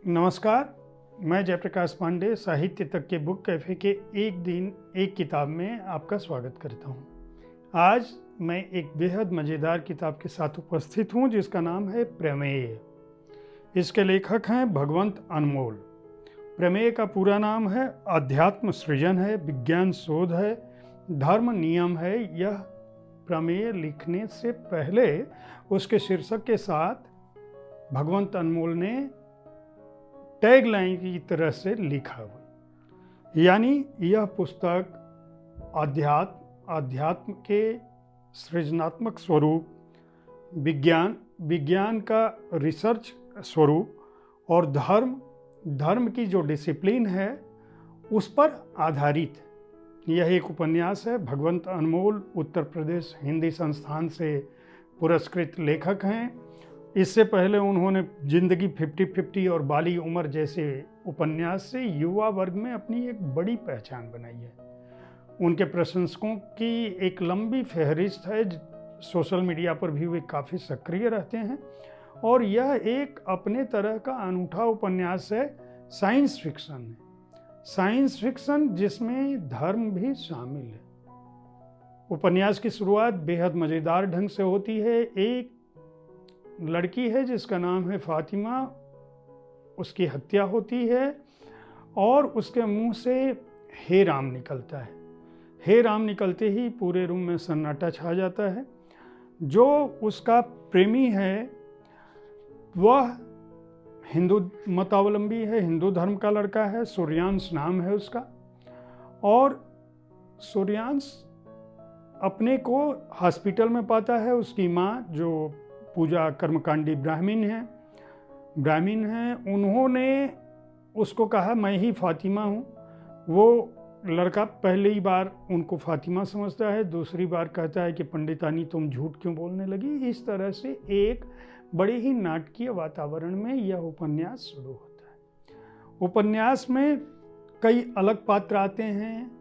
नमस्कार, मैं जयप्रकाश पांडे साहित्य तक के बुक कैफ़े के एक दिन एक किताब में आपका स्वागत करता हूं। आज मैं एक बेहद मज़ेदार किताब के साथ उपस्थित हूं जिसका नाम है प्रमेय। इसके लेखक हैं भगवंत अनमोल। प्रमेय का पूरा नाम है अध्यात्म सृजन है, विज्ञान शोध है, धर्म नियम है। यह प्रमेय लिखने से पहले उसके शीर्षक के साथ भगवंत अनमोल ने टैग लाइन की तरह से लिखा हुआ, यानी यह पुस्तक अध्यात्म के सृजनात्मक स्वरूप, विज्ञान का रिसर्च स्वरूप और धर्म की जो डिसिप्लिन है उस पर आधारित यह एक उपन्यास है। भगवंत अनमोल उत्तर प्रदेश हिंदी संस्थान से पुरस्कृत लेखक हैं। इससे पहले उन्होंने जिंदगी 50-50 और बाली उम्र जैसे उपन्यास से युवा वर्ग में अपनी एक बड़ी पहचान बनाई है। उनके प्रशंसकों की एक लंबी फहरिस्त है। सोशल मीडिया पर भी वे काफ़ी सक्रिय रहते हैं और यह एक अपने तरह का अनूठा उपन्यास है। साइंस फिक्शन जिसमें धर्म भी शामिल है। उपन्यास की शुरुआत बेहद मज़ेदार ढंग से होती है। एक लड़की है जिसका नाम है फातिमा, उसकी हत्या होती है और उसके मुंह से हे राम निकलता है। हे राम निकलते ही पूरे रूम में सन्नाटा छा जाता है। जो उसका प्रेमी है वह हिंदू मतावलंबी है, हिंदू धर्म का लड़का है। सूर्यांश नाम है उसका। और सूर्यांश अपने को हॉस्पिटल में पाता है। उसकी माँ जो पूजा कर्मकांडी ब्राह्मीण हैं, उन्होंने उसको कहा मैं ही फातिमा हूँ। वो लड़का पहली बार उनको फातिमा समझता है, दूसरी बार कहता है कि पंडितानी तुम झूठ क्यों बोलने लगी। इस तरह से एक बड़े ही नाटकीय वातावरण में यह उपन्यास शुरू होता है। उपन्यास में कई अलग पात्र आते हैं।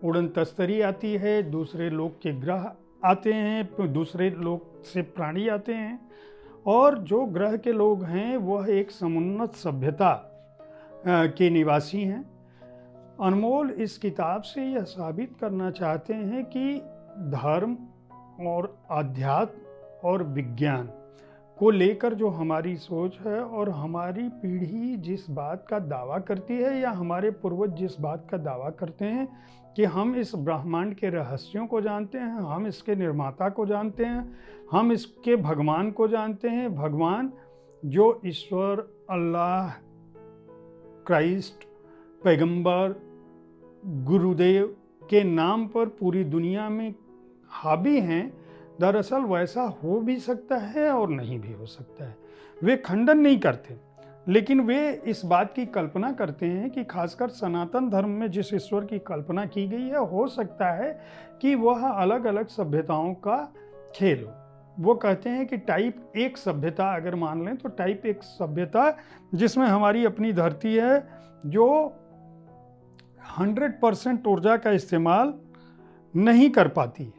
उड़न तस्तरी आती है, दूसरे लोग के ग्रह आते हैं, दूसरे लोग से प्राणी आते हैं और जो ग्रह के लोग हैं वह एक समुन्नत सभ्यता के निवासी हैं। अनमोल इस किताब से यह साबित करना चाहते हैं कि धर्म और अध्यात्म और विज्ञान को लेकर जो हमारी सोच है और हमारी पीढ़ी जिस बात का दावा करती है या हमारे पूर्वज जिस बात का दावा करते हैं कि हम इस ब्रह्मांड के रहस्यों को जानते हैं, हम इसके निर्माता को जानते हैं, हम इसके भगवान को जानते हैं। भगवान जो ईश्वर, अल्लाह, क्राइस्ट, पैगंबर, गुरुदेव के नाम पर पूरी दुनिया में हावी हैं, दरअसल वैसा हो भी सकता है और नहीं भी हो सकता है। वे खंडन नहीं करते, लेकिन वे इस बात की कल्पना करते हैं कि खासकर सनातन धर्म में जिस ईश्वर की कल्पना की गई है, हो सकता है कि वह अलग अलग सभ्यताओं का खेल हो। वो कहते हैं कि टाइप एक सभ्यता अगर मान लें तो टाइप एक सभ्यता जिसमें हमारी अपनी धरती है जो 100% ऊर्जा का इस्तेमाल नहीं कर पाती है।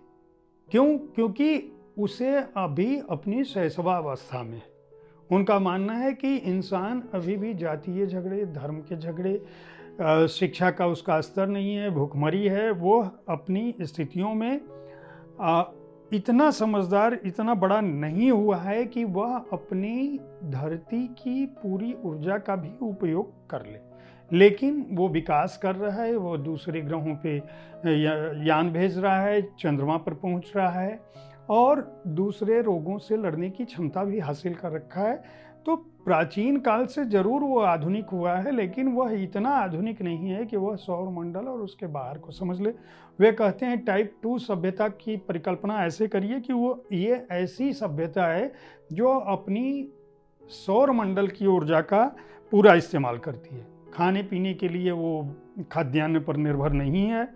क्यों? क्योंकि उसे अभी अपनी शैशवावस्था में है। उनका मानना है कि इंसान अभी भी जातीय झगड़े, धर्म के झगड़े, शिक्षा का उसका स्तर नहीं है, भूखमरी है। वो अपनी स्थितियों में इतना समझदार, इतना बड़ा नहीं हुआ है कि वह अपनी धरती की पूरी ऊर्जा का भी उपयोग कर ले। लेकिन वो विकास कर रहा है, वो दूसरे ग्रहों पे यान भेज रहा है, चंद्रमा पर पहुंच रहा है और दूसरे रोगों से लड़ने की क्षमता भी हासिल कर रखा है। तो प्राचीन काल से जरूर वो आधुनिक हुआ है, लेकिन वह इतना आधुनिक नहीं है कि वह सौर मंडल और उसके बाहर को समझ ले। वे कहते हैं टाइप 2 सभ्यता की परिकल्पना ऐसे करिए कि वो ये ऐसी सभ्यता है जो अपनी सौर मंडल की ऊर्जा का पूरा इस्तेमाल करती है। खाने पीने के लिए वो खाद्यान्न पर निर्भर नहीं है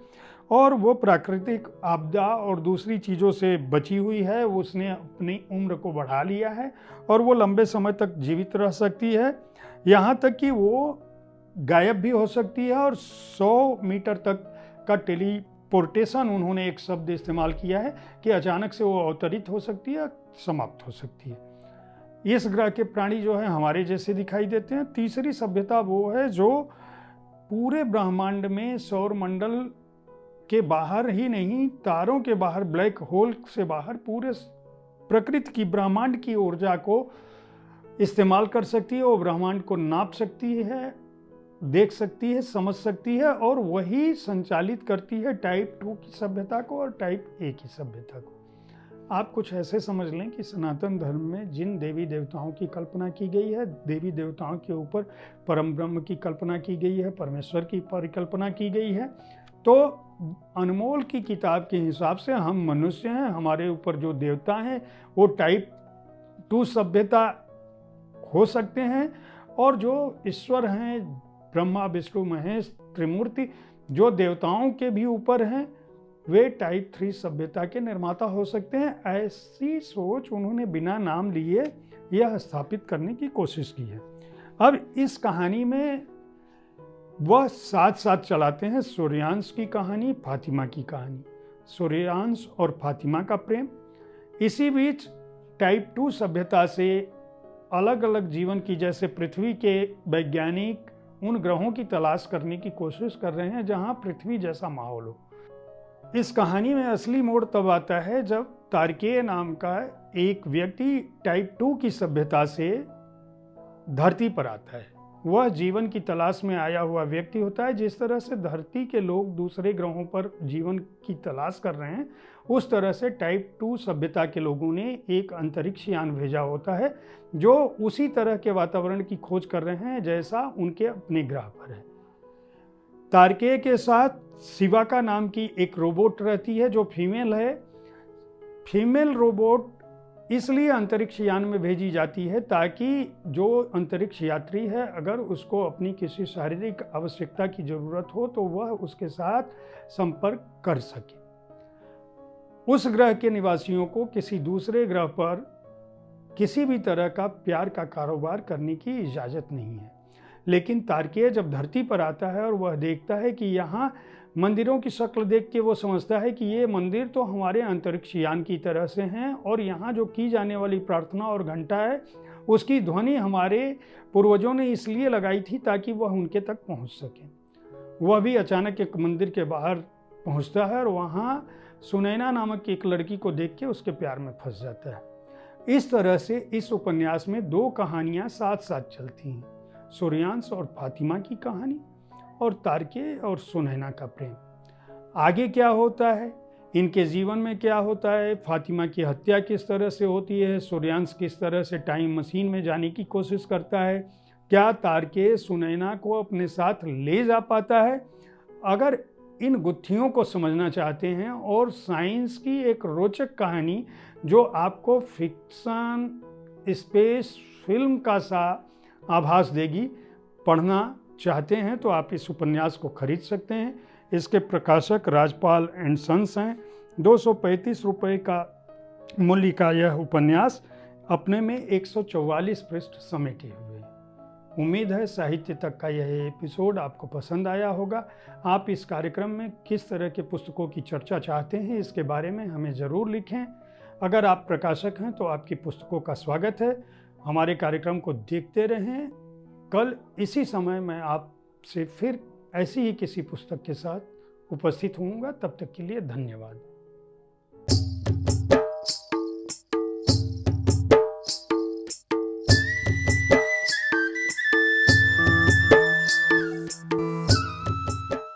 और वो प्राकृतिक आपदा और दूसरी चीज़ों से बची हुई है। उसने अपनी उम्र को बढ़ा लिया है और वो लंबे समय तक जीवित रह सकती है, यहाँ तक कि वो गायब भी हो सकती है। और 100 मीटर तक का टेलीपोर्टेशन, उन्होंने एक शब्द इस्तेमाल किया है कि अचानक से वो अवतरित हो सकती है, समाप्त हो सकती है। इस ग्रह के प्राणी जो है हमारे जैसे दिखाई देते हैं। तीसरी सभ्यता वो है जो पूरे ब्रह्मांड में सौर मंडल के बाहर ही नहीं, तारों के बाहर, ब्लैक होल से बाहर पूरे प्रकृति की, ब्रह्मांड की ऊर्जा को इस्तेमाल कर सकती है। वो ब्रह्मांड को नाप सकती है, देख सकती है, समझ सकती है और वही संचालित करती है टाइप 2 की सभ्यता को और टाइप A की सभ्यता को। आप कुछ ऐसे समझ लें कि सनातन धर्म में जिन देवी देवताओं की कल्पना की गई है, देवी देवताओं के ऊपर परम ब्रह्म की कल्पना की गई है, परमेश्वर की परिकल्पना की गई है, तो अनमोल की किताब के हिसाब से हम मनुष्य हैं, हमारे ऊपर जो देवता हैं वो टाइप 2 सभ्यता हो सकते हैं, और जो ईश्वर हैं, ब्रह्मा विष्णु महेश त्रिमूर्ति, जो देवताओं के भी ऊपर हैं, वे टाइप 3 सभ्यता के निर्माता हो सकते हैं। ऐसी सोच उन्होंने बिना नाम लिए यह स्थापित करने की कोशिश की है। अब इस कहानी में वह साथ साथ चलाते हैं सूर्यांश की कहानी, फातिमा की कहानी, सूर्यांश और फातिमा का प्रेम। इसी बीच टाइप 2 सभ्यता से अलग अलग जीवन की, जैसे पृथ्वी के वैज्ञानिक उन ग्रहों की तलाश करने की कोशिश कर रहे हैं जहां पृथ्वी जैसा माहौल हो। इस कहानी में असली मोड़ तब आता है जब तारकेय नाम का एक व्यक्ति टाइप 2 की सभ्यता से धरती पर आता है। वह जीवन की तलाश में आया हुआ व्यक्ति होता है। जिस तरह से धरती के लोग दूसरे ग्रहों पर जीवन की तलाश कर रहे हैं, उस तरह से टाइप 2 सभ्यता के लोगों ने एक अंतरिक्ष यान भेजा होता है जो उसी तरह के वातावरण की खोज कर रहे हैं जैसा उनके अपने ग्रह पर है। तारकेय के साथ शिवाका नाम की एक रोबोट रहती है जो फीमेल है। फीमेल रोबोट इसलिए अंतरिक्ष यान में भेजी जाती है ताकि जो अंतरिक्ष यात्री है, अगर उसको अपनी किसी शारीरिक आवश्यकता की जरूरत हो तो वह उसके साथ संपर्क कर सके। उस ग्रह के निवासियों को किसी दूसरे ग्रह पर किसी भी तरह का प्यार का कारोबार करने की इजाज़त नहीं है। लेकिन तारकेय जब धरती पर आता है और वह देखता है कि यहाँ मंदिरों की शक्ल देख के वो समझता है कि ये मंदिर तो हमारे अंतरिक्ष यान की तरह से हैं, और यहाँ जो की जाने वाली प्रार्थना और घंटा है उसकी ध्वनि हमारे पूर्वजों ने इसलिए लगाई थी ताकि वह उनके तक पहुँच सके। वह भी अचानक एक मंदिर के बाहर पहुँचता है और वहाँ सुनैना नामक एक लड़की को देख के उसके प्यार में फंस जाता है। इस तरह से इस उपन्यास में 2 कहानियाँ साथ साथ चलती हैं, सूर्यांश और फातिमा की कहानी और तारकेय और सुनैना का प्रेम। आगे क्या होता है, इनके जीवन में क्या होता है, फातिमा की हत्या किस तरह से होती है, सूर्यांश किस तरह से टाइम मशीन में जाने की कोशिश करता है, क्या तारकेय सुनैना को अपने साथ ले जा पाता है। अगर इन गुत्थियों को समझना चाहते हैं और साइंस की एक रोचक कहानी जो आपको फिक्शन स्पेस फिल्म का सा आभास देगी, पढ़ना चाहते हैं तो आप इस उपन्यास को खरीद सकते हैं। इसके प्रकाशक राजपाल एंड सन्स हैं। 235 रुपये का मूल्य का यह उपन्यास अपने में 144 पृष्ठ समेटे हुए हैं। उम्मीद है साहित्य तक का यह एपिसोड आपको पसंद आया होगा। आप इस कार्यक्रम में किस तरह के पुस्तकों की चर्चा चाहते हैं इसके बारे में हमें ज़रूर लिखें। अगर आप प्रकाशक हैं तो आपकी पुस्तकों का स्वागत है। हमारे कार्यक्रम को देखते रहें। कल इसी समय मैं आपसे फिर ऐसी ही किसी पुस्तक के साथ उपस्थित होऊंगा। तब तक के लिए धन्यवाद।